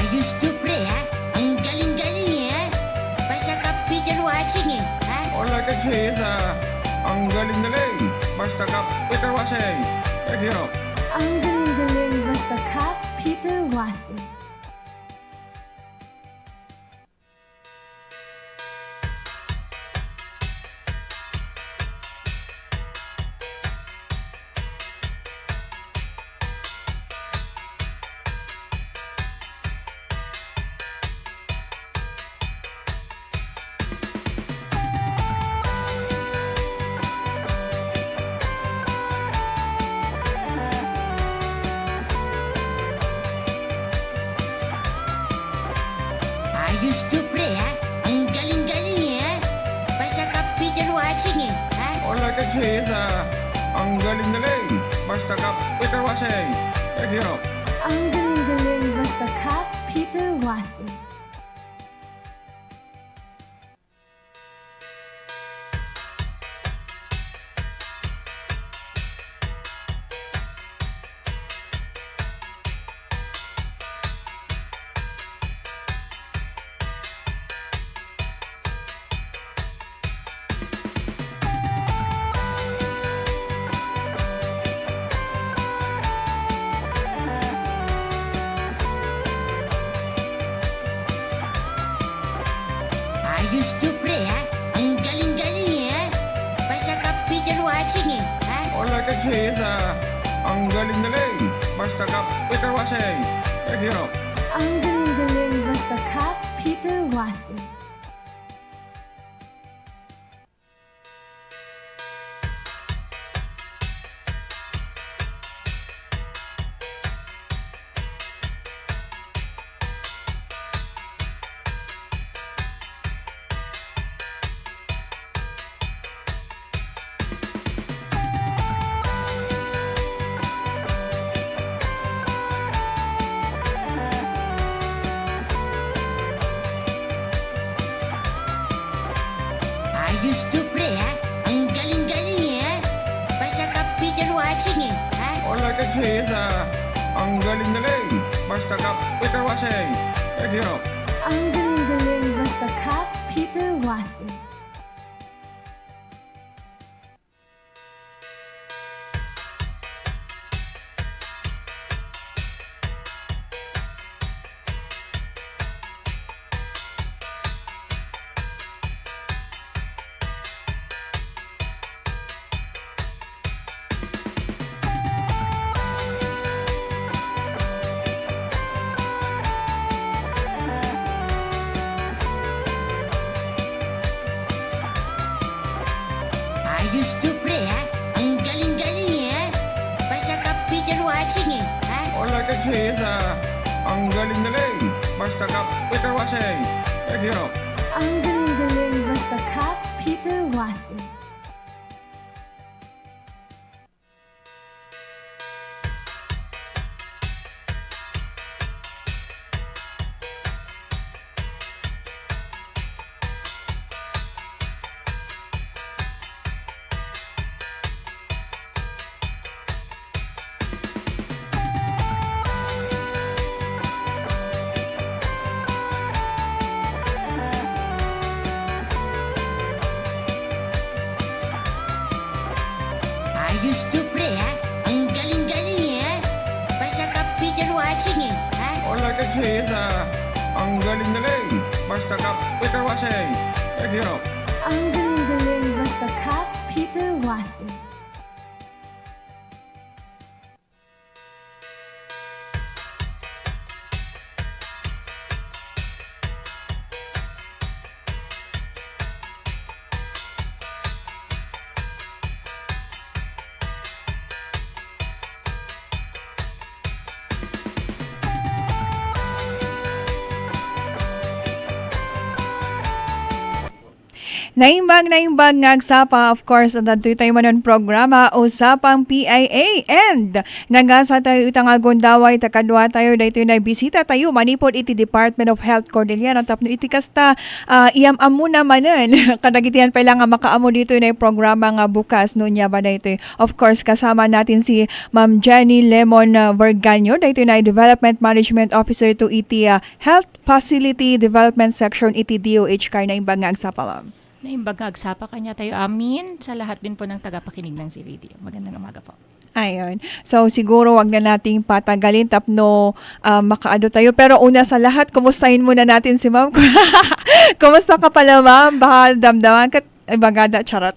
Ayos to pre ha. Ang galing-galing ha. Basta kapitan washing ha. Wala ka chisa. Ang galing-galing. Basta ka Peter Wasing. Thank you. Ang galing-galing basta ka Peter Wasing. Ayos to pre ha. Ang galing-galing ha. Basta kapitan washing ha. Wala ka chisa. Ang galing-galing. Basta ka Peter Wasing. Thank you. Ang galing-galing basta ka Peter Wasing. Ayos to pre ha. Ang galing-galing ha. Basta kapitan washing ha. Wala ka chisa. Ang galing-galing. Basta ka Peter Wasing. Thank you. Ang galing-galing basta ka Peter Wasing. Ayos to pre ha. Ang galing-galing ha. Basta kapitan washing ha. Wala ka chisa. Ang galing-galing. Basta ka Peter Wasing. Thank you. Ang galing-galing basta ka Peter Wasing. Ayos to pre ha. Ang galing-galing ha. Basta kapitan washing ha. Wala ka chisa. Ang galing-galing. Basta ka Peter Wasing. Thank you. Ang galing-galing basta ka Peter Wasing. Ayos to pre ha. Ang galing-galing ha. Basta kapitan washing ha. Wala ka chisa. Ang galing-galing. Basta ka Peter Wasing. Thank you. Ang galing-galing basta ka Peter Wasing. Naimbag ngagsapa, of course, datoy tayo manon programa, Usapang PIA, and nagasa tayo itang agundaway, takadwa tayo, dito na bisita tayo, manipod iti Department of Health Cordillera, tapno iti kasta, iam-amu na manan, kadagitian pa lang nga makaamo dito na programa nga bukas, no niya ba dito. Of course, kasama natin si Ma'am Jenny Lemon Verganyo, dito na Development Management Officer to iti Health Facility Development Section iti DOH, kar na imbag ngagsapa, ma'am. Naimbagagsapa kanya tayo amin sa lahat din po ng tagapakinig ng si Radio. Magandang umaga po. Ayun. So, siguro wag na nating patagalin tapno makaado tayo. Pero una sa lahat, kumustahin muna natin si ma'am. Kumusta ka pala, ma'am? Baka damdaman ka, bagada, charot.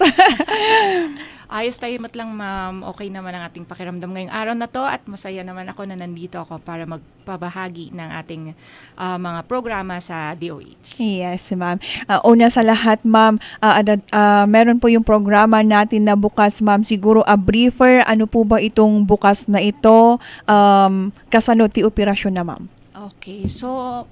Ayos tayo matlang ma'am. Okay naman ang ating pakiramdam ngayong araw na to at masaya naman ako na nandito ako para magpabahagi ng ating mga programa sa DOH. Yes, ma'am. Una sa lahat, ma'am, meron po yung programa natin na bukas, ma'am. Siguro a briefer, ano po ba itong bukas na ito? Kasano ti operasyon na, ma'am? Okay, so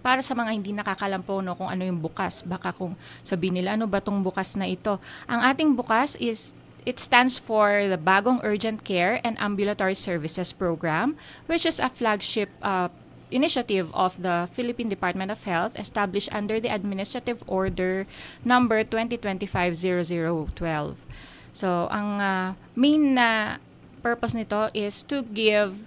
para sa mga hindi nakakalampo no, kung ano yung bukas, baka kung sabihin nila ano ba tong bukas na ito. Ang ating bukas it stands for the Bagong Urgent Care and Ambulatory Services Program, which is a flagship initiative of the Philippine Department of Health established under the Administrative Order number 2025-0012. So ang main purpose nito is to give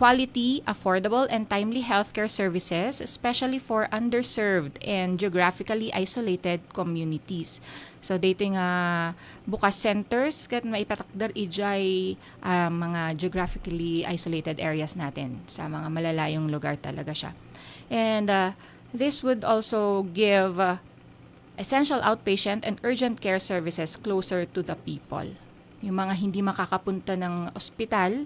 quality, affordable, and timely healthcare services, especially for underserved and geographically isolated communities. So, dito nga bukas centers, kat maipatakdar ijay mga geographically isolated areas natin. Sa mga malalayong lugar talaga siya. And this would also give essential outpatient and urgent care services closer to the people. Yung mga hindi makakapunta ng ospital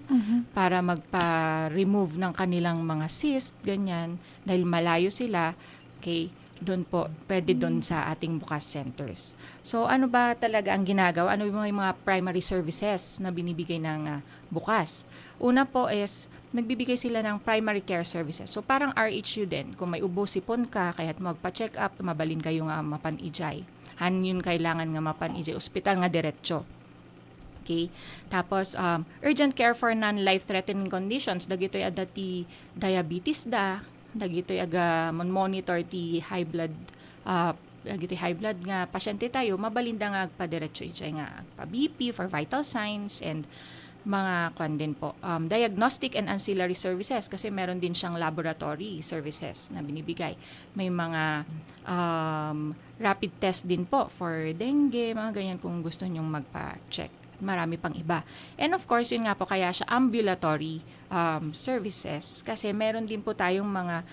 para magpa-remove ng kanilang mga cyst, ganyan, dahil malayo sila, okay, doon po, pwede doon sa ating bukas centers. So, ano ba talaga ang ginagawa? Ano yung mga primary services na binibigay ng bukas? Una po is, nagbibigay sila ng primary care services. So, parang RHU din. Kung may ubo, sipon ka, kaya't magpa-check up, mabalin kayo nga mapan-ijay. Yun kailangan nga mapan-ijay. Ospital nga diretso. Okay. Tapos, urgent care for non-life-threatening conditions. Dagito'y ada ti diabetes dagito'y aga monitor ti high blood, dagito'y high blood nga pasyente tayo, mabalinda nga agpa-diretso ijay nga pa-BP for vital signs and mga kwan din po. Diagnostic and ancillary services kasi meron din siyang laboratory services na binibigay. May mga rapid test din po for dengue, mga ganyan kung gusto nyong magpa-check. Marami pang iba. And of course, yun nga po, kaya siya ambulatory services kasi meron din po tayong mga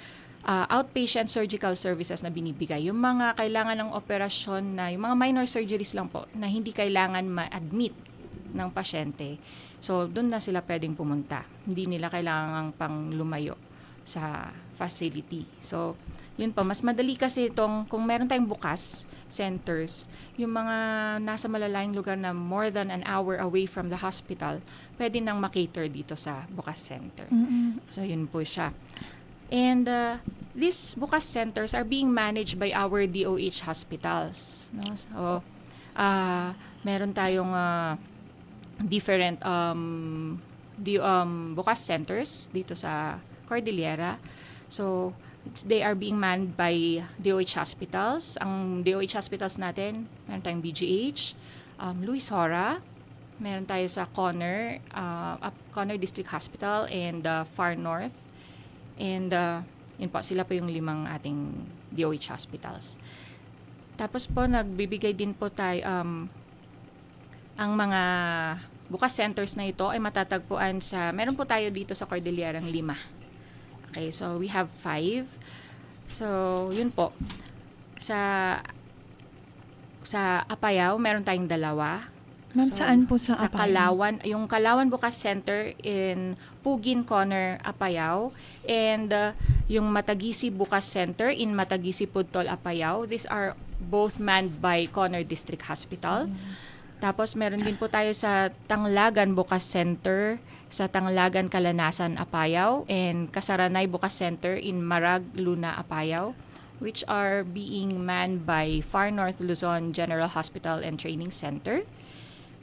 outpatient surgical services na binibigay. Yung mga kailangan ng operasyon na, yung mga minor surgeries lang po na hindi kailangan ma-admit ng pasyente. So, doon na sila pwedeng pumunta. Hindi nila kailangan pang lumayo sa facility. So, yun po, mas madali kasi itong, kung meron tayong bukas centers, yung mga nasa malalayong lugar na more than an hour away from the hospital, pwede nang makater dito sa bukas center. So, yun po siya. And these bukas centers are being managed by our DOH hospitals. No? So, meron tayong different bukas centers dito sa Cordillera. So, they are being manned by DOH hospitals. Ang DOH hospitals natin, meron tayong BGH, Luis Hora, meron tayo sa Conner District Hospital and Far North. And yun po, sila po yung 5 ating DOH hospitals. Tapos po, nagbibigay din po tayo, ang mga bukas centers na ito ay matatagpuan sa, meron po tayo dito sa Cordillera 5. Okay, so we have 5. So, yun po. Sa Apayao, meron tayong 2. Ma'am, So, saan po sa Sa Apayao? Kalawan, yung Kalawan Bukas Center in Pugin Corner, Apayao. And yung Matagisi Bukas Center in Matagisi Pudtol, Apayao. These are both manned by Conner District Hospital. Tapos meron din po tayo sa Tanglagan Bukas Center sa Tanglagan, Kalanasan, Apayao, and Kasaranay Bukas Center in Marag, Luna, Apayao. which are being manned by Far North Luzon General Hospital and Training Center.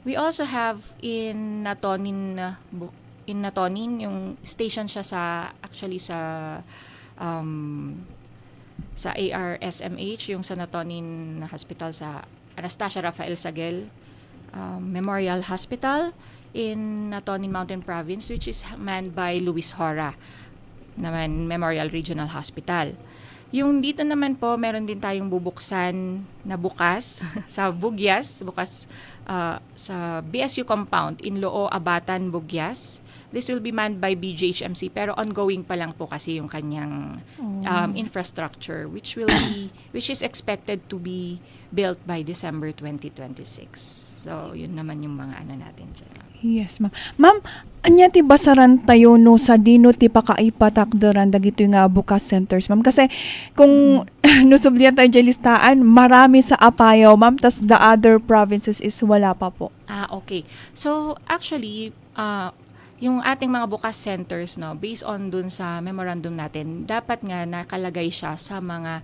We also have in Natonin, yung station siya actually sa ARSMH, yung sa Natonin Hospital sa Anastasia Rafael Sagel Memorial Hospital in Natonin Mountain Province, which is manned by Luis Hora naman Memorial Regional Hospital. Yung dito naman po, meron din tayong bubuksan na bukas sa Bugyas, sa BSU compound in Loo, Abatan, Bugyas. This will be manned by BGHMC, pero ongoing pa lang po kasi yung kanyang infrastructure, which is expected to be built by December 2026. So, yun naman yung mga natin dyan. Yes, ma'am. Ma'am, anya ti basaran tayo no sa dino ti pakaipatakdaran dagito nga bukas centers, ma'am. Kasi kung nusublian tayo dyan listaan, marami sa Apayao, ma'am, tas the other provinces is wala pa po. Okay. So, actually, yung ating mga bukas centers, no, based on dun sa memorandum natin, dapat nga nakalagay siya sa mga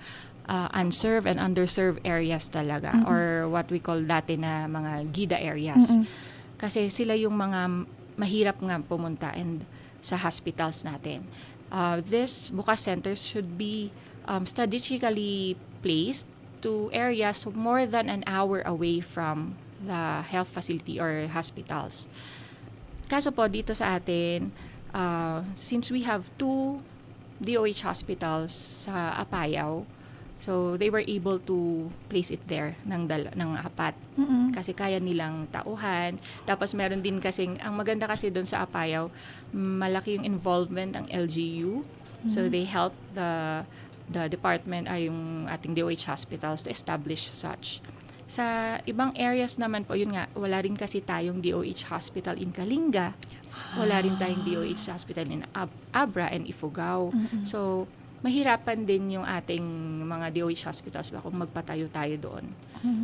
unserved and underserved areas talaga, or what we call dati na mga GIDA areas. Kasi sila yung mga mahirap nga pumunta and sa hospitals natin. This bukas centers should be strategically placed to areas more than an hour away from the health facility or hospitals. Kaso po dito sa atin, since we have 2 DOH hospitals sa Apayao, so they were able to place it there ng 4 kasi kaya nilang tauhan. Tapos meron din kasing, ang maganda kasi doon sa Apayao, malaki yung involvement ng LGU. So they help the department ay yung ating DOH hospitals to establish such. Sa ibang areas naman po, yun nga, wala rin kasi tayong DOH hospital in Kalinga. Wala rin tayong DOH hospital in Abra and Ifugao. So mahirapan din yung ating mga DOH hospitals ba kung magpatayo tayo doon.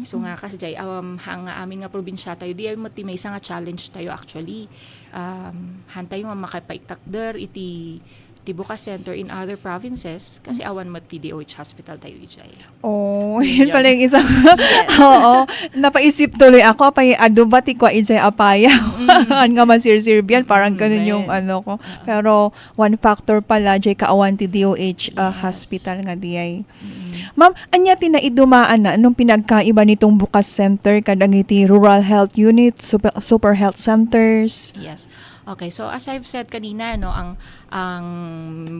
So nga kasi jay nga amin nga probinsya tayo, di ay may isa nga challenge tayo actually. Hantay nga makapaitakder iti bukas center in other provinces kasi awan mo ti DOH hospital tayo ijay. Yun pala yung isang oo, napaisip tuloy ako pay adubati ko ijay Apayao. Nga masirsirbian parang ganun yung ko. Pero one factor pala jay kaawan ti DOH hospital nga diay. Ma'am, anya ti na idumaan na anong pinagkaiba nitong bukas center kadang iti rural health unit, super health centers? Yes. Okay, so as I've said kanina, no, ang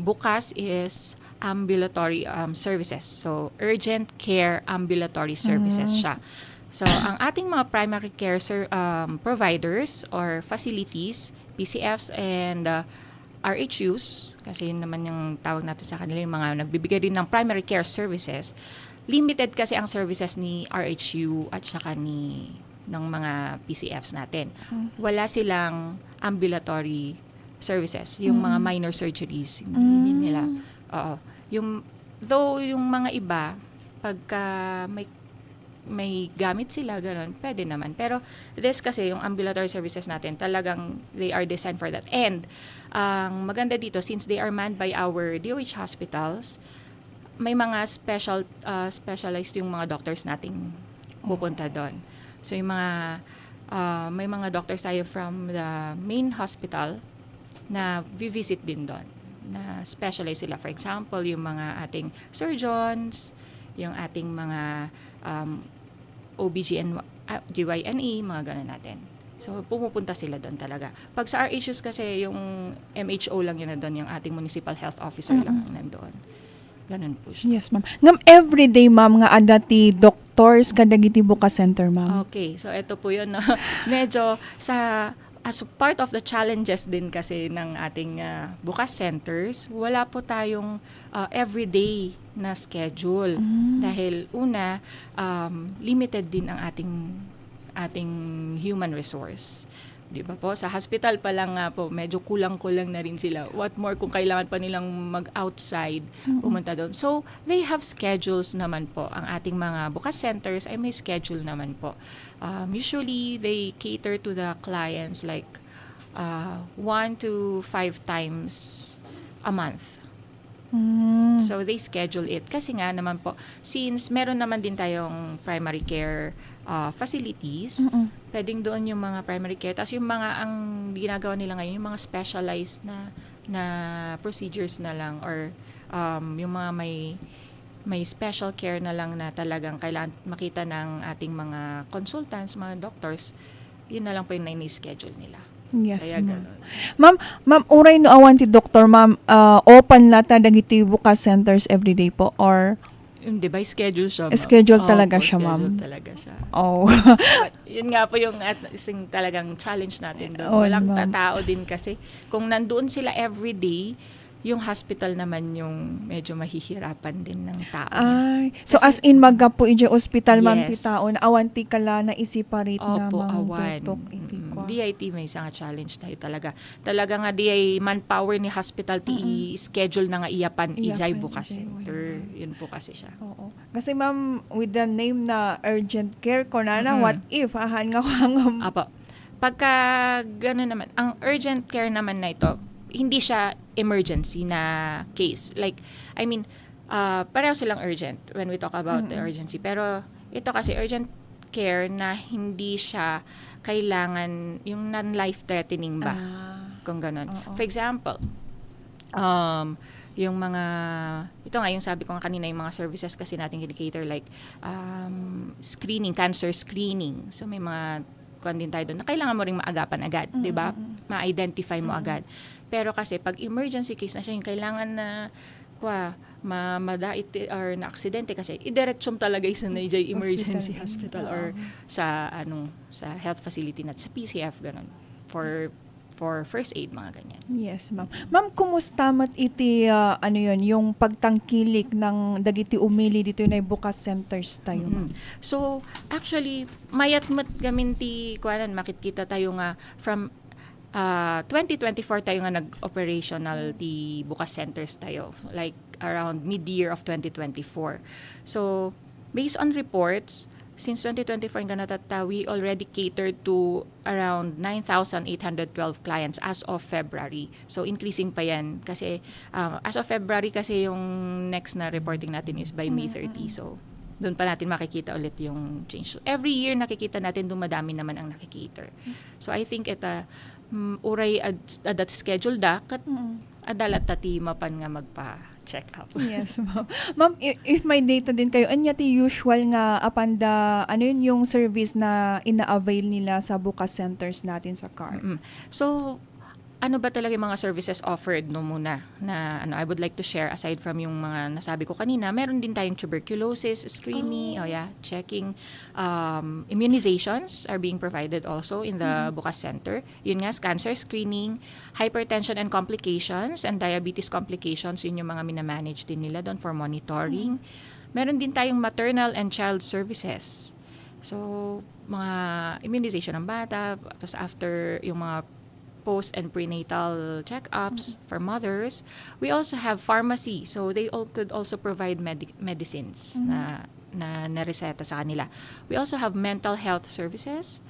bukas is ambulatory services. So urgent care ambulatory services siya. So ang ating mga primary care providers or facilities, PCFs and RHUs, kasi yun naman yung tawag natin sa kanila, yung mga nagbibigay din ng primary care services, limited kasi ang services ni RHU at saka ng mga PCFs natin. Wala silang ambulatory services, yung mga minor surgeries, hindi nila. Though yung mga iba, pagka may gamit sila, ganun, pwede naman. Pero this kasi, yung ambulatory services natin, talagang they are designed for that. And ang maganda dito, since they are manned by our DOH hospitals, may mga specialized yung mga doctors nating pupunta doon. So yung may mga doctors tayo from the main hospital na visit din doon, na specialize sila. For example, yung mga ating surgeons, yung ating mga GYNE, mga ganun natin. So, pumupunta sila doon talaga. Pag sa RHUs kasi, yung MHO lang yun na doon, yung ating municipal health officer lang nandoon. Ganun po siya. Yes, ma'am. Ngam everyday, ma'am, nga adati doctors kadagiti bukas center, ma'am. Okay, so ito po yun. No? Medyo as part of the challenges din kasi ng ating bukas centers, wala po tayong everyday na schedule. Dahil una, limited din ang ating human resource. Di ba po? Sa hospital pa lang nga po, medyo kulang-kulang na rin sila. What more kung kailangan pa nilang mag-outside, pumunta doon. So, they have schedules naman po. Ang ating mga bukas centers ay may schedule naman po. Usually, they cater to the clients like 1 to 5 times a month. So they schedule it. Kasi nga naman po, since meron naman din tayong primary care facilities, pwedeng doon yung mga primary care. Tapos yung mga, ang ginagawa nila ngayon, yung mga specialized na procedures na lang, or yung mga may special care na lang na talagang kailangan makita ng ating mga consultants, mga doctors, yun na lang po yung na-schedule nila. Yes, Kaya ma'am. ganun. Ma'am, uray no awan ti doktor, ma'am, open lata dagiti bukas centers everyday po, or Hindi ba, schedule siya, ma'am? Schedule talaga Opo, siya, ma'am. Schedule talaga siya. oh. But yun nga po yung isang talagang challenge natin doon. Oo, Walang ma'am. tao din kasi. Kung nandoon sila everyday, yung hospital naman yung medyo mahihirapan din ng tao. Ay, so Kasi- as in magga po ije hospital, ma'am, ti Yes. taon, awanti kala na isiparate na Opo, ma'am awan. tutok iti ko. DIT may isang challenge tayo talaga. Talaga nga di manpower ni hospital ti i-schedule na nga iyapan ijay bukas ijay, center. Yun po kasi siya. Oo. Kasi ma'am, with the name na urgent care ko na what if ahan nga hangam. Apo. Pagka gano'n naman, ang urgent care naman na ito, hindi siya emergency na case. Like, I mean, pareho silang urgent when we talk about the urgency. Pero ito kasi urgent care na hindi siya kailangan yung non-life-threatening ba? Kung gano'n. For example, yung mga, ito nga yung sabi ko nga kanina, yung mga services kasi natin cater like screening, cancer screening. So may mga kuwan din tayo doon na kailangan mo ring maagapan agad, di ba? Ma-identify mo agad. Pero kasi pag emergency case na siya, yung kailangan na madait or na aksidente kasi idiretsyon talaga isa na emergency hospital or sa sa health facility na sa PCF ganun for first aid mga ganyan. Yes, ma'am. Ma'am, kumusta mat iti yung pagtangkilik ng dagiti umili dito na bukas centers tayo, ma'am? So actually mayat mat gamin ti kuanan makikita tayo nga from 2024 tayo nga nag-operational ti bukas centers tayo, like around mid-year of 2024. So, based on reports, since 2024 nga natata, we already catered to around 9,812 clients as of February. So, increasing pa yan kasi as of February kasi yung next na reporting natin is by May 30. So, doon pa natin makikita ulit yung change. So, every year nakikita natin dumadami naman ang nakikater. So, I think uray adat schedule kat adalat tati mapan nga magpa-check up. Yes, ma'am. Ma'am, if may data din kayo, anya ti usual nga apanda, yung service na ina-avail nila sa bukas centers natin sa CAR? So, ano ba talaga yung mga services offered muna na I would like to share aside from yung mga nasabi ko kanina, meron din tayong tuberculosis screening, checking, immunizations are being provided also in the Bukas Center. Yun nga, cancer screening, hypertension and complications and diabetes complications, yun yung mga minamanage din nila doon for monitoring. Meron din tayong maternal and child services. So, mga immunization ng bata, tapos after yung mga post and prenatal check-ups for mothers. We also have pharmacy, so they could also provide medicines na reseta sa kanila. We also have mental health services,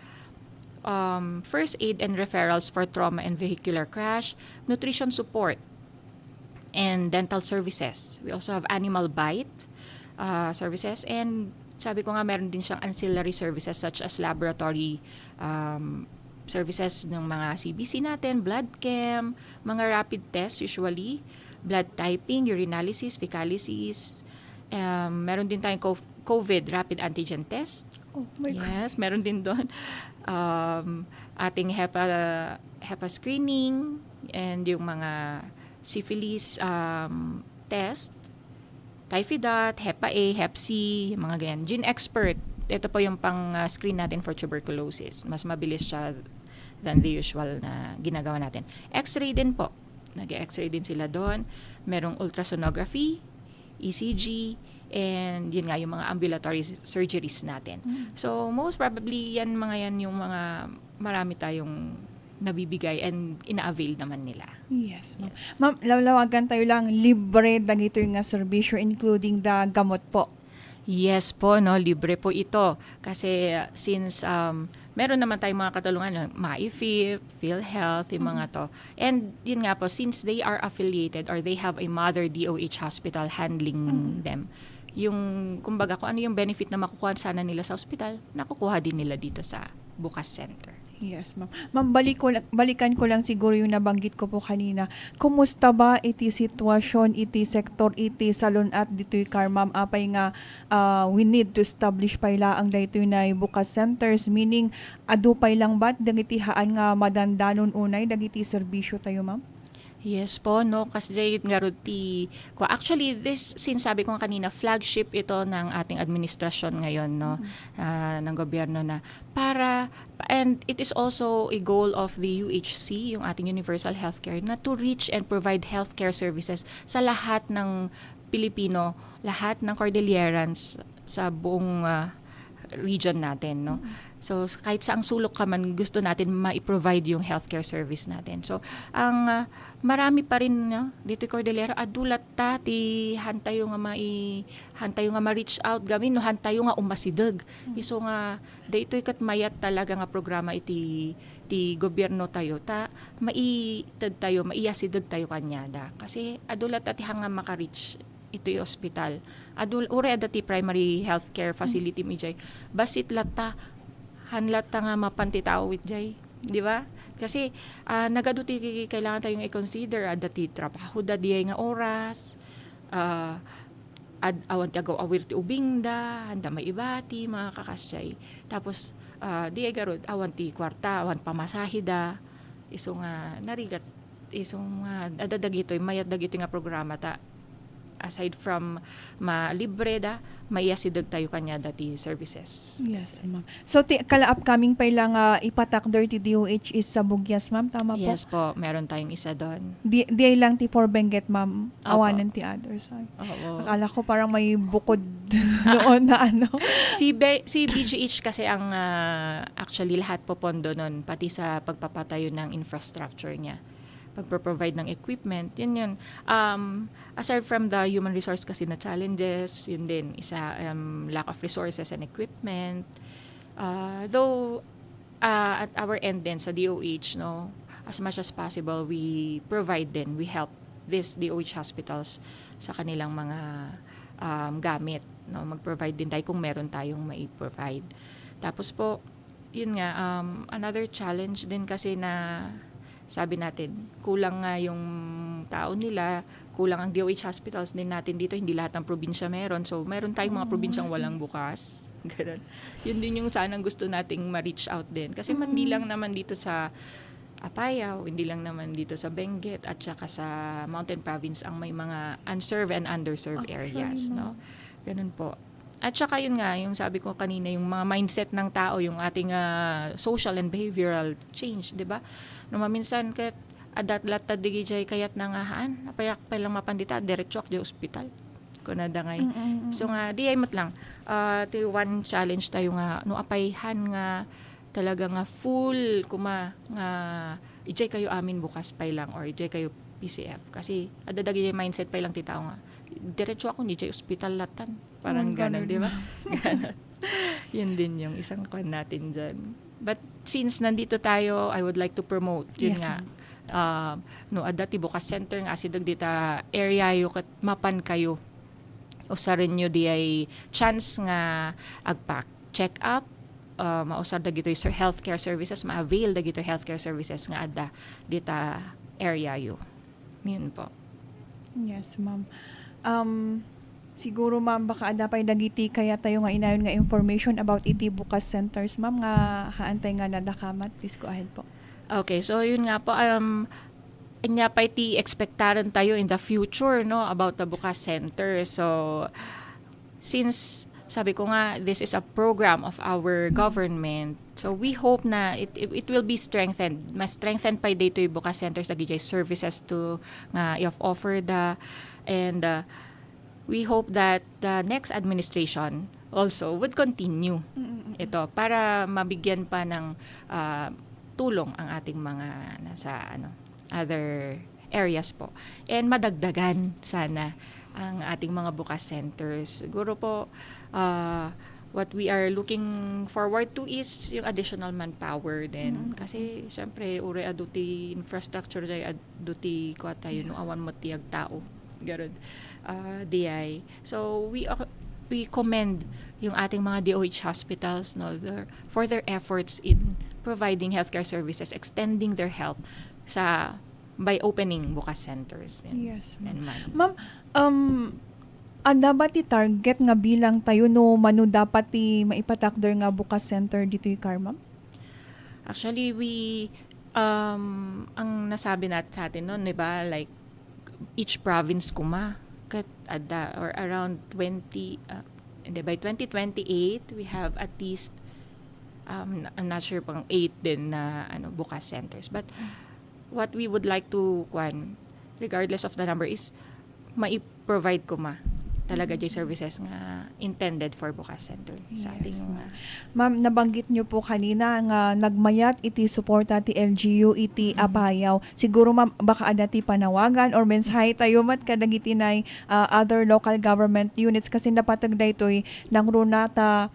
first aid and referrals for trauma and vehicular crash, nutrition support, and dental services. We also have animal bite services, and sabi ko nga meron din siyang ancillary services such as laboratory services ng mga CBC natin, blood chem, mga rapid tests usually, blood typing, urinalysis, fecalysis. Meron din tayong COVID rapid antigen test. Oh my God. Yes, meron din doon. Ating HEPA screening and yung mga syphilis test, typhidot, HEPA A, Hep C, mga ganyan. Gene expert, ito po yung pang-screen natin for tuberculosis. Mas mabilis siya than the usual na ginagawa natin. X-ray din po. Nag-X-ray din sila doon. Merong ultrasonography, ECG, and yun nga yung mga ambulatory surgeries natin. So, most probably, yan yung mga marami tayong nabibigay and ina-avail naman nila. Yes, ma'am. Ma'am, lalawagan tayo lang, libre dagito yung nga serbisyo including the gamot po. Yes po, no, libre po ito. Kasi since meron naman tayong mga katulungan, MAIFIP, PhilHealth, yung mga to. And yun nga po, since they are affiliated or they have a mother DOH hospital handling them, yung kumbaga kung ano yung benefit na makukuha sana nila sa ospital, nakukuha din nila dito sa Bukas Center. Yes, ma'am. Ma'am, balikan ko lang siguro yung nabanggit ko po kanina. Kumusta ba iti sitwasyon, iti sektor, iti salon at dito'y car, ma'am? Apay nga, we need to establish pa ang daytoy na Bukas Centers, meaning, adupay lang ba't dagiti haan nga madandanon unay, dagiti serbisyo tayo, ma'am? Yes po, no, kasi ngaruti ko. Actually, this, sinasabi ko kanina, flagship ito ng ating administrasyon ngayon, no, ng gobyerno na para, and it is also a goal of the UHC, yung ating Universal Healthcare, na to reach and provide healthcare services sa lahat ng Pilipino, lahat ng Cordillerans sa buong region natin, no. So, kahit saang sulok ka man, gusto natin ma-provide yung healthcare service natin. So, ang marami pa rin dito Cordillera, adulat ta, ti hantayo nga ma-reach out gamin, no, hantayo nga umasidag. So nga, dito kat mayat talaga nga programa iti gobyerno tayo, maiyasidad tayo kanyada. Kasi adulat ati hanga maka-reach ito yung hospital. Ure adati primary healthcare facility mi jay. Basit lata hanlat nga mapantitao with jay, di ba? Kasi nagaduti kailangan tayong i-consider adati trabaho da diay nga oras, awan ti agaw awir ti ubingda, handa may ibati mga kakasyay. Tapos diay garod awan ti kwarta, awan pamasahida. Iso nga narigat iso nga adadagitoy mayat dagitoy nga programa ta. Aside from libre da, maiyasidog tayo kanya dati services. Yes, ma'am. So, kala-upcoming pa lang ipatak dirty DOH is sa Bugyas, ma'am? Tama po? Yes po, meron tayong isa doon. Di lang ti for Benguet, ma'am. Awanan ti other side. Oo. Akala ko parang may bukod noon na ano. Si BGH kasi ang actually lahat po pondo nun, pati sa pagpapatayo ng infrastructure niya. Pagpro-provide ng equipment, yun. Aside from the human resource kasi na challenges, yun din, isa, lack of resources and equipment. Though, at our end din sa DOH, no, as much as possible, we provide din, we help these DOH hospitals sa kanilang mga gamit. No, mag-provide din tayo kung meron tayong mai-provide. Tapos po, yun nga, another challenge din kasi na sabi natin, kulang nga yung tao nila, kulang ang DOH hospitals din natin dito, hindi lahat ng probinsya meron. So, meron tayong mga probinsyang walang bukas. Ganun. Yun din yung sanang gusto nating ma-reach out din. Kasi hindi lang naman dito sa Apayao, hindi lang naman dito sa Benguet, at saka sa Mountain Province ang may mga unserved and underserved areas. No? Ganun po. At saka yun nga, yung sabi ko kanina, yung mga mindset ng tao, yung ating social and behavioral change, di ba? No, maminsan kat adat latta digi jay kayat nangahaan, napayak pa lang mapandita, diretso ak jay ospital. Kuna dangay. So nga, di ay mat lang. Ti one challenge tayo nga, no apayhan nga, talaga nga full, kuma nga, ijay kayo amin bukas pa lang, or ijay kayo PCF. Kasi adadagi jay mindset pa lang ti tao nga, diretso ako ni jay ospital latan. Parang ganun, di ba? Ganun. Yun din yung isang kon natin dyan. But since nandito tayo, I would like to promote, yun Yes, nga, no, adati Bukas Center nga, asidog dita area yung mapan kayo. Usar rin nyo di ay chance nga agpak check up, mausar da gito yung healthcare services, ma-avail da gito healthcare services nga adda dita area yo. Yun po. Yes, ma'am. Siguro, ma'am, baka adapay dagiti kaya tayo nga inayon nga information about iti Bukas Centers, ma'am, nga haantay nga nadakamat. Please go ahead po. Okay, so yun nga po, anya pa iti expectaran tayo in the future, no, about the Bukas Center. So, since sabi ko nga, this is a program of our government, so we hope na it will be strengthened. Mas strengthened pa dito yung Bukas Centers, nagijay services to nga i-offer and we hope that the next administration also would continue ito para mabigyan pa ng tulong ang ating mga nasa other areas po. And madagdagan sana ang ating mga Bukas Centers. Siguro po what we are looking forward to is yung additional manpower din. Kasi syempre ure aduti infrastructure day aduti ko tayo no awan mo tiyag tao. Garod. DI. So we commend yung ating mga DOH hospitals no for their efforts in providing healthcare services, extending their help by opening bukas centers. Yes, and Ma'am, dapat i-target nga bilang tayo no mano dapat maipatakder nga bukas center dito ma'am? Actually, ang nasabi natin sa atin noon, di ba, like, each province kat or around 20, by 2028, we have at least, I'm not sure pang 8 din na bukas centers. But what we would like to, regardless of the number, is mai-provide talaga yung services nga intended for bukas center sa ating Ma'am, nabanggit niyo po kanina nga nagmayat iti suporta ti LGU iti apayaw. Siguro ma'am baka adati panawagan or mensahe tayo mat kadagiti nay other local government units kasi napatag daytoy nang runata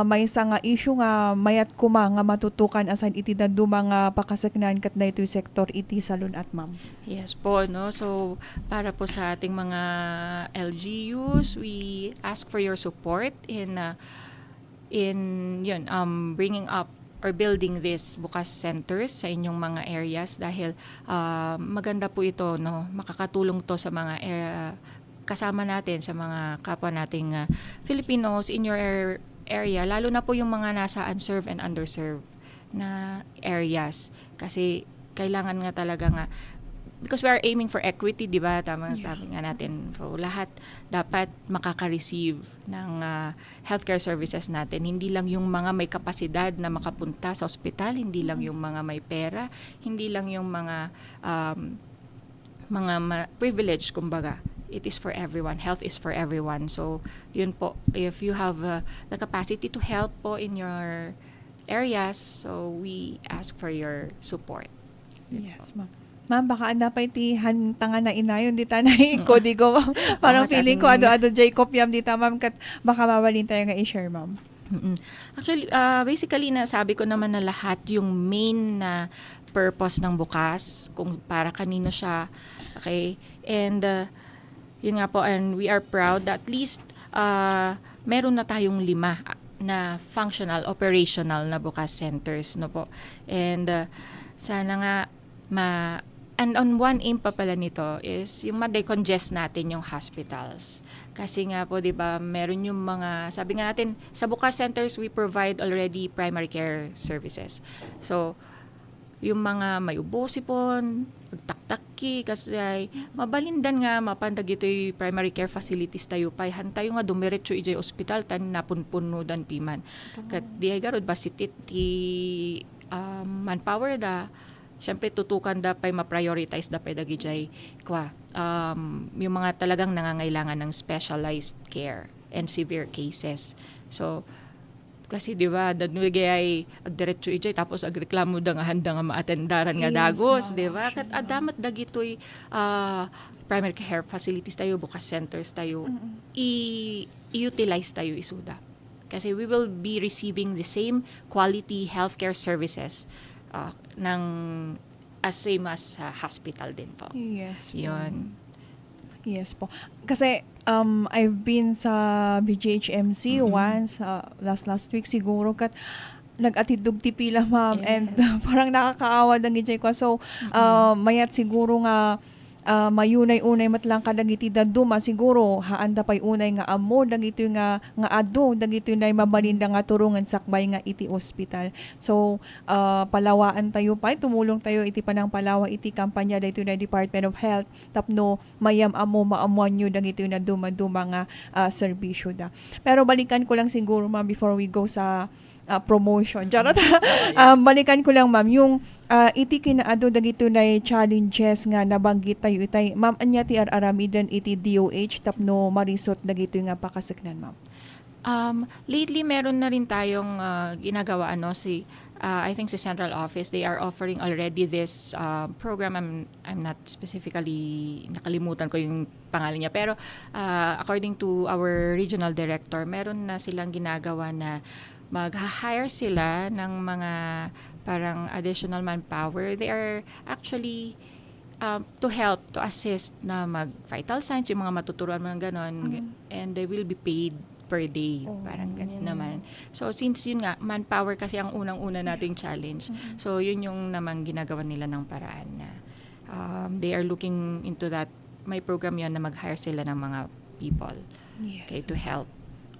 may isa nga issue nga mayat kuma nga matutukan asan iti dadu mga pakasaknan kat daytoy sektor iti salun at ma'am. Yes po, no? So, para po sa ating mga LGUs, we ask for your support in bringing up or building this bukas centers sa inyong mga areas dahil maganda po ito, no? Makakatulong to sa mga kasama natin, sa mga kapwa nating Filipinos in your area, lalo na po yung mga nasa unserved and underserved na areas. Kasi kailangan nga talaga nga, because we are aiming for equity, di ba? Tama sabi nga natin. So, lahat dapat makaka-receive ng healthcare services natin. Hindi lang yung mga may kapasidad na makapunta sa ospital, hindi lang yung mga may pera, hindi lang yung mga privilege, kumbaga. It is for everyone. Health is for everyone. So, yun po. If you have the capacity to help po in your areas, so we ask for your support. Yes, ma'am. Ma'am, baka anda pa iti hantangan na inayon dita na kodigo. Parang feeling ko ado Jacob yam dita ma'am kat baka mabalin tayo nga i-share ma'am. Actually, basically nasabi ko naman na lahat yung main na purpose ng bukas, kung para kanino siya. Okay? And yun nga po, and we are proud that at least meron na tayong 5 na functional, operational na bukas centers, no po. And sana nga and on one aim pa pala nito is yung ma-decongest natin yung hospitals. Kasi nga po, di ba, meron yung mga, sabi nga natin, sa bukas centers, we provide already primary care services. So, yung mga may ubosipon, magtaktaki, kasi ay mabalindan nga, mapandag ito'y primary care facilities tayo pa. Hantayo nga dumiretso ijay ospital, tan napunpuno dan piman. Kat di ay garod, basitit manpower da, syempre tutukan da pa'y ma-prioritize da pa'y dagijay yung mga talagang nangangailangan ng specialized care and severe cases. So, kasi di ba dadnugay ay agdiretso ijay tapos agreklamo da nga handa nga maatendaran nga dagos, di ba? Kat adamat dagitoy primary care facilities tayo, bukas centers tayo, i-utilize tayo isuda. Kasi we will be receiving the same quality healthcare services ng same as hospital din po. Yes. Yun. Yes po. Kasi I've been sa BGHMC once last week siguro kat nag-atidog ti pila ma'am and parang nakakaawa ng ijay ko. So mayat siguro nga mayunay-unay matlang kadagiti daduma siguro haanda pay unay nga amo dagiti nga adu dagiti nay mabalinda nga turungan sakbay nga iti ospital. So palawaan tayo pa tumulong tayo iti panang palawa iti kampanya daytoy na Department of Health tapno mayam amo maamuan nyo dagiti na duma-duma nga serbisyo da. Pero balikan ko lang siguro ma'am before we go sa promotion. Charot. Balikan ko lang ma'am yung iti kinaado dagito na challenges nga nabanggit tayo itay ma'am anya ti aramidan iti DOH tapno marisot dagito nga pakasaknan ma'am. Lately meron na rin tayong ginagawa I think sa central office, they are offering already this program. I'm not specifically, nakalimutan ko yung pangalan niya. Pero according to our regional director, meron na silang ginagawa na mag-hire sila ng mga parang additional manpower. They are actually to help, to assist na mag-vital signs, yung mga matuturuan mga ganon. And they will be paid per day. Parang ganyan naman. So, since yun nga, manpower kasi ang unang-una nating challenge. So, yun yung namang ginagawa nila ng paraan na they are looking into that. May program yun na mag-hire sila ng mga people okay, to help.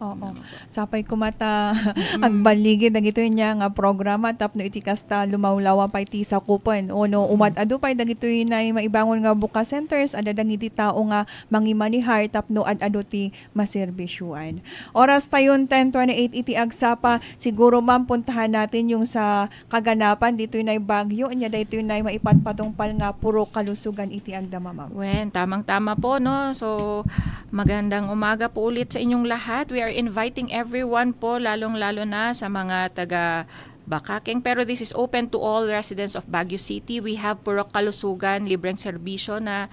Oo. Sapay kumata agbaligid dagito niya nga programa tapno iti kasta lumawlawa pa iti sakupan. O no umad-ado pay dagito nay maibangon nga buka centers ada dagiti tao nga mangimanihar tapno ad-ado ti maserbisyuan. Oras tayon 10:28 iti agsapa. Siguro ma'am puntahan natin yung sa kaganapan dito nay Bagyo nya dayto nay maipatpatungpal nga puro kalusugan iti agdama ma'am. Wen, tamang-tama po no. So magandang umaga po ulit sa inyong lahat. We are inviting everyone po, lalong-lalo na sa mga taga Bakaking. Pero this is open to all residents of Baguio City. We have Purok Kalusugan, libreng serbisyo na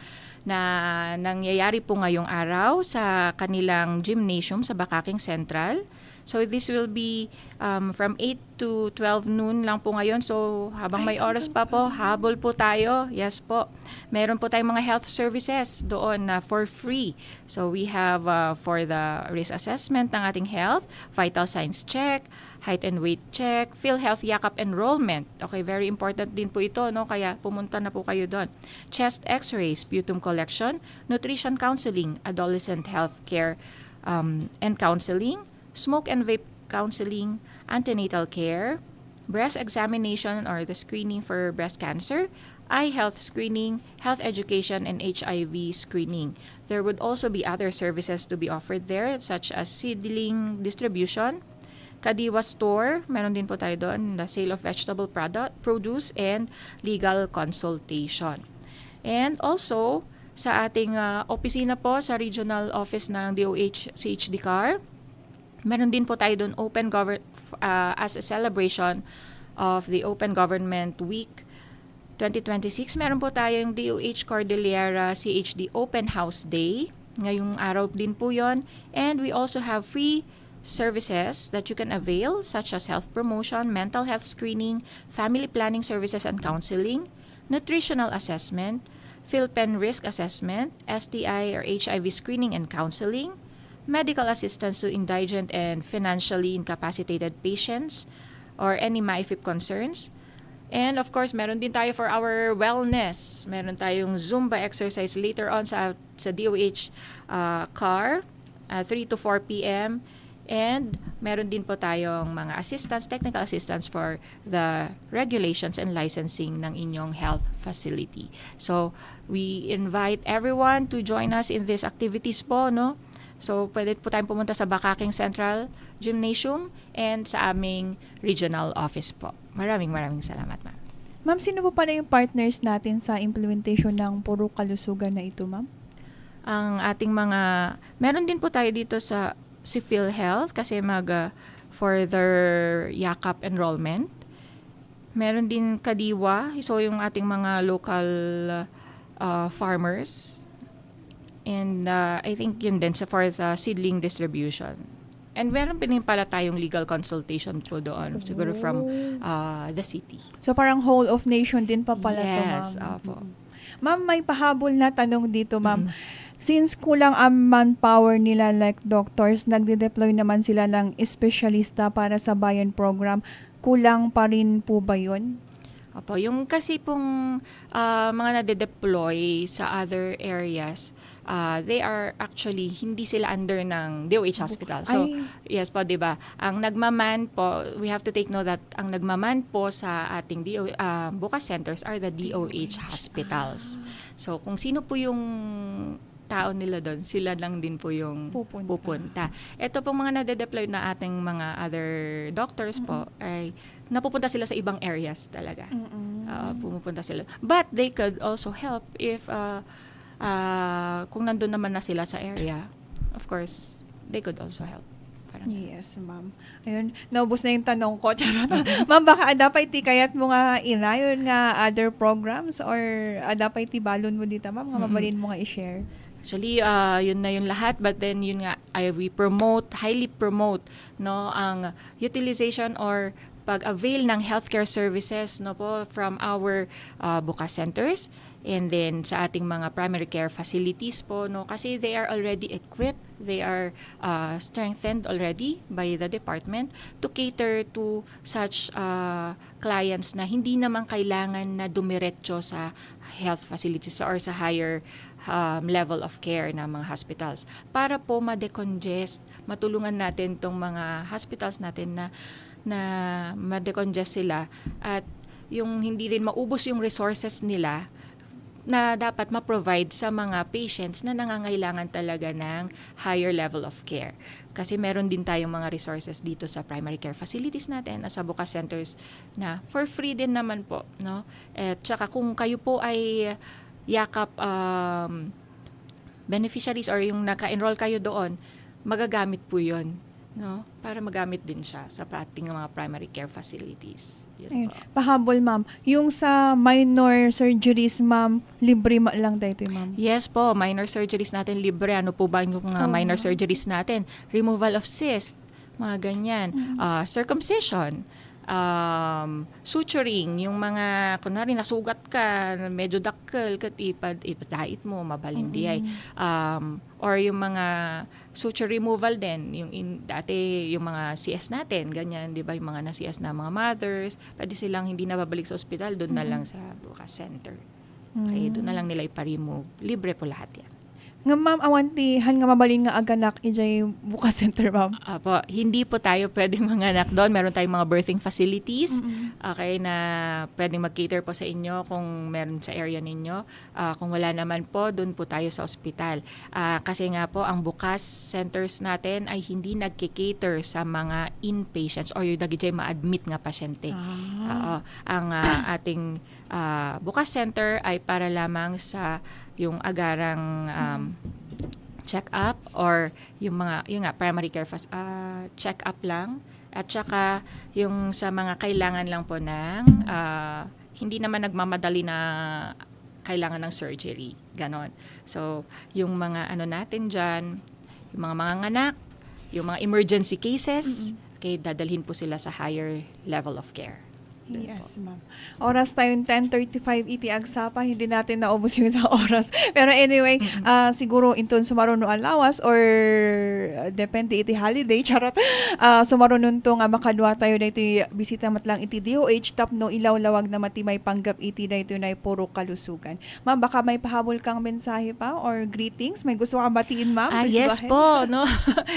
nangyayari po ngayong araw sa kanilang gymnasium sa Bakaking Central. So this will be from 8 to 12 noon lang po ngayon. So habang may oras pa po, habol po tayo. Yes po. Meron po tayong mga health services doon na for free. So we have for the risk assessment ng ating health, vital signs check, height and weight check, PhilHealth Yakap enrollment. Okay, very important din po ito, no? Kaya pumunta na po kayo doon. Chest x-ray, sputum collection, nutrition counseling, adolescent health care and counseling, smoke and vape counseling, antenatal care, breast examination or the screening for breast cancer, eye health screening, health education, and HIV screening. There would also be other services to be offered there such as seedling distribution, Kadiwa store, meron din po tayo doon, the sale of vegetable produce, and legal consultation. And also, sa ating opisina po sa regional office ng DOH CHD CAR, meron din po tayo doon as a celebration of the Open Government Week 2026. Meron po tayong DOH Cordillera CHD Open House Day. Ngayong araw din po yon. And we also have free services that you can avail such as health promotion, mental health screening, family planning services and counseling, nutritional assessment, PhilPen risk assessment, STI or HIV screening and counseling, medical assistance to indigent and financially incapacitated patients or any MyFIP concerns. And of course, meron din tayo for our wellness. Meron tayong Zumba exercise later on sa DOH CAR, 3 to 4 p.m. And meron din po tayong mga assistance, technical assistance for the regulations and licensing ng inyong health facility. So, we invite everyone to join us in these activities po, no? So, pwede po tayong pumunta sa Bakaking Central Gymnasium and sa aming regional office po. Maraming salamat, ma'am. Ma'am, sino po pala yung partners natin sa implementation ng puro kalusugan na ito, ma'am? Ang ating meron din po tayo dito si PhilHealth kasi further yakap enrollment. Meron din Kadiwa, so yung ating mga local farmers. And I think yun din for the seedling distribution. And meron din pala tayong legal consultation po doon, siguro from the city. So parang whole of nation din pa pala to, ma'am. Yes, opo. Ma'am, may pahabol na tanong dito, ma'am. Since kulang ang manpower nila like doctors, nagde-deploy naman sila ng espesyalista para sa bayan program. Kulang pa rin po ba yun? Opo, yung kasi pong mga nade-deploy sa other areas, they are actually, hindi sila under ng DOH hospital. So, yes po, di ba? Ang nagmaman po, we have to take note that ang nagmaman po sa ating bukas centers are the DOH hospitals. So, kung sino po yung tao nila doon, sila lang din po yung pupunta. Ito pong mga nade-deploy na ating mga other doctors po, ay napupunta sila sa ibang areas talaga. Pumupunta sila. But they could also help if kung nandun naman na sila sa area, of course, they could also help. Parang Yes, ma'am. Ayun, naubos na yung tanong ko. Charot. Ma'am, baka dapat iti kayat mo nga inayon nga other programs or dapat iti balon mo dito, ma'am, nga mabalin mo nga i-share. Actually, yun na yung lahat, but then yun nga, we highly promote, no, ang utilization or pag-avail ng healthcare services, no po, from our bukas centers and then sa ating mga primary care facilities po, no, kasi they are already equipped, they are strengthened already by the department to cater to such clients na hindi naman kailangan na dumiretso sa health facilities or sa higher level of care ng mga hospitals para po ma-decongest, matulungan natin tong mga hospitals natin na ma-decongest sila at yung hindi rin maubos yung resources nila na dapat ma-provide sa mga patients na nangangailangan talaga ng higher level of care. Kasi meron din tayong mga resources dito sa primary care facilities natin at sa bukas centers na for free din naman po, no? At saka kung kayo po ay yakap beneficiaries or yung naka-enroll kayo doon, magagamit po 'yon, no? Para magamit din siya sa ating mga primary care facilities. Yun Ayun. po. Pahabol, ma'am. Yung sa minor surgeries, ma'am, libre lang dito, ma'am. Yes po, minor surgeries natin libre. Ano po ba yung mga minor surgeries natin? Removal of cyst, mga ganyan. Circumcision, suturing, yung mga, kunwari nasugat ka, medyo dakkel, ipadait mo, mabalindiay. Or yung mga suture removal din, dati yung mga CS natin, ganyan, di ba, yung mga na-CS na mga mothers, pwede silang hindi na babalik sa ospital, doon na lang sa bukas center. Okay, doon na lang nila ipa-remove. Libre po lahat yan. Nga, ma'am, awantihan nga mabalin nga aganak ijay bukas center, ma'am. Apo, hindi po tayo pwedeng manganak doon. Meron tayong mga birthing facilities, okay, na pwedeng mag-cater po sa inyo kung meron sa area ninyo. Kung wala naman po, doon po tayo sa ospital. Kasi nga po, ang bukas centers natin ay hindi nagki-cater sa mga inpatients or yung dagijay ma-admit nga pasyente. Ang ating bukas center ay para lamang sa yung agarang check-up or yung nga primary care check-up lang at saka yung sa mga kailangan lang po ng hindi naman nagmamadali na kailangan ng surgery, ganon. So, yung mga natin dyan, yung mga anak, yung mga emergency cases, okay, dadalhin po sila sa higher level of care. Yes, ma'am. Oras tayong 10:35 iti agsapa, hindi natin naubos yung isang oras. Pero anyway, siguro inton sumaruno alawas or depende iti holiday, charot. Sumarunon to nga makadwa tayo dito bisita matlang iti DOH tapno ilawlawag na mati may panggap iti dito na puro kalusugan. Ma'am, baka may pahabol kang mensahe pa or greetings? May gusto kang batiin, ma'am? Yes po, no.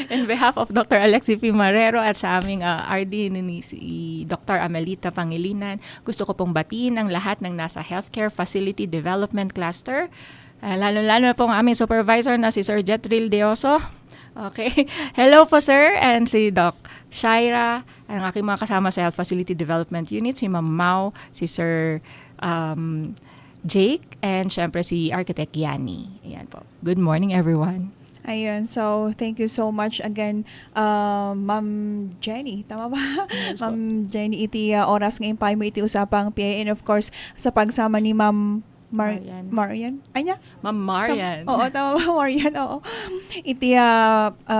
In behalf of Dr. Alexi P. Marrero at sa aming RD ni si Dr. Amelita Pangilinan, gusto ko pong batiin ang lahat ng nasa Healthcare Facility Development Cluster. Lalo-lalo na po ang aming supervisor na si Sir Jetril Deoso. Okay. Hello po, sir. And si Doc Shaira, ang aking mga kasama sa Health Facility Development Unit, si Ma'am Mau, si Sir Jake, and syempre si Architect Yani. Ayan po. Good morning, everyone. Ayun, so thank you so much again, Ma'am Jenny. Tama ba? Yes, Ma'am Jenny, iti oras ngayon pa mo iti usapang PA and of course sa pagsama ni Ma'am Marian? Ay niya? Ma'am Marian. Oo, tama ba, Marian? Oo. Iti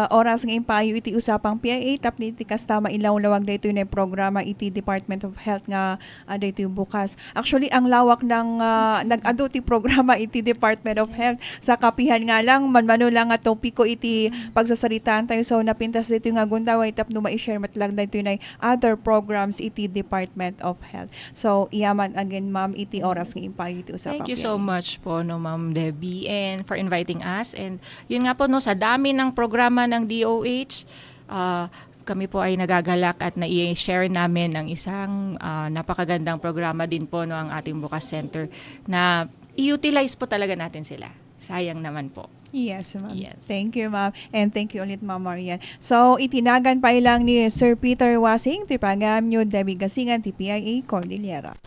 oras ngayon pa iti usapang PIA tapni iti kastama ilawlawag dito yung programa iti Department of Health nga dito yung bukas. Actually, ang lawak ng nag-ado ti programa iti Department of Health sa kapihan nga lang, manmano lang nga topiko iti pagsasaritaan tayo. So, napintas dito yung agundaway tapno ma-share matlag dito yung other programs iti Department of Health. So, iyaman again, ma'am, iti oras ngayon pa iti usapang Thank you so much po, no, Ma'am Debbie, and for inviting us. And yun nga po, no, sa dami ng programa ng DOH, kami po ay nagagalak at na-share namin ang isang napakagandang programa din po, no, ang ating Bukas Center na i-utilize po talaga natin sila. Sayang naman po. Yes, ma'am. Yes. Thank you, ma'am. And thank you ulit, Ma'am Marian. So, itinagan pa ilang ni Sir Peter Wasing, tipagam nyo Debbie Gasingan, TPIA Cordillera.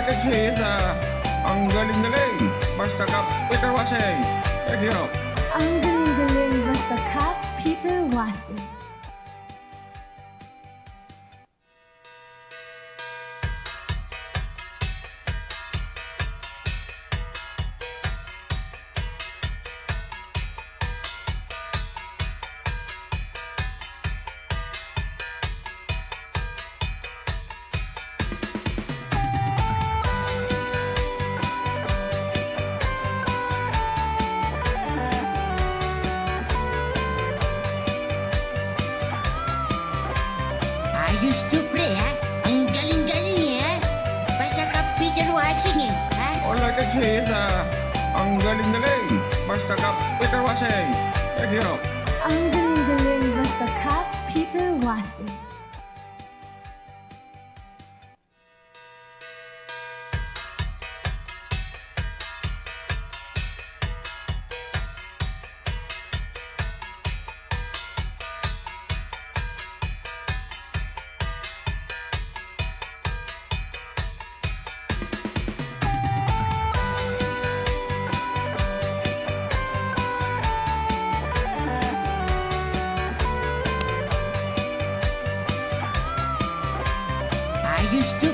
kasi ang galing-galing. Basta ka, Peter Wasing. Thank you. Ang galing-galing basta ka, Peter Wasing. Ayos to, pre, ha? Ang galing-galing, ha? Basta ka Peter Wasing, ha? Wala kasi ang galing-galing. Basta ka, Peter Wasing. Thank you. Ang galing-galing basta ka, Peter Wasing. Ayos to,